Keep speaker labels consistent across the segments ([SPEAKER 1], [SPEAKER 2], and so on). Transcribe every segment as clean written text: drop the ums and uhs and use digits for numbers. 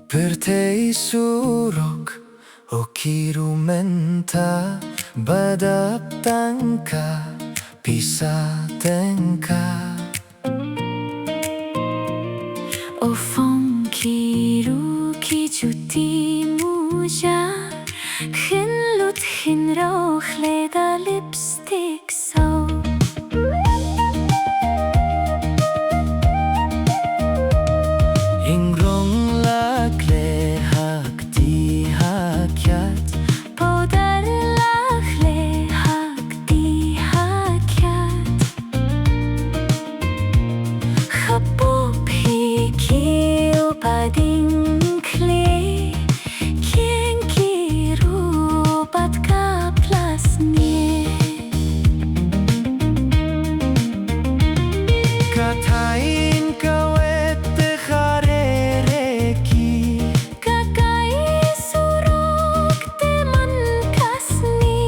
[SPEAKER 1] Per te surok o kirumenta badaptanka pisatenka
[SPEAKER 2] O phong kiru ki chuti muja Khin lut khin ro khleda lipstick so
[SPEAKER 1] Ingrong lakle hakti hakyat
[SPEAKER 2] Podar lakhle hakti hakyat Khapu phiki upading khle Kien kiru patka plasnie
[SPEAKER 1] Katain kawet kharereki
[SPEAKER 2] Kakai surok te man kasni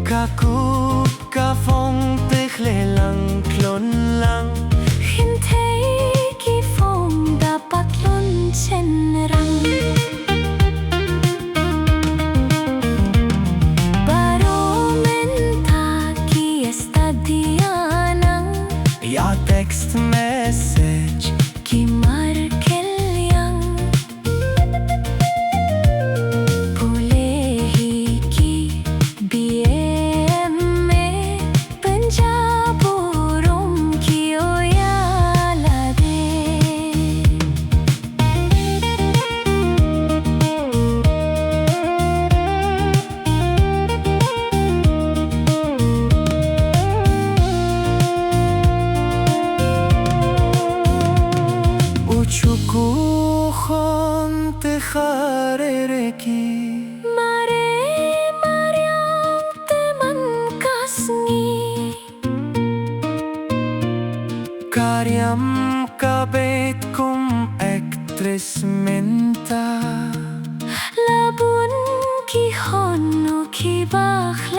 [SPEAKER 1] Kakup kafong tekhle lang klon lang
[SPEAKER 2] Hintay ki phong dapat lon chen rang Baro menta ki estadianang
[SPEAKER 1] Ya text message
[SPEAKER 2] Ki markel yang Pulehi ki BM Punjaburum ki oyala de
[SPEAKER 1] Uchuku Khon te kharereki
[SPEAKER 2] Mare Mariam te man kasni
[SPEAKER 1] Karyam kabet kum actress menta
[SPEAKER 2] Labun ki honu ki bakla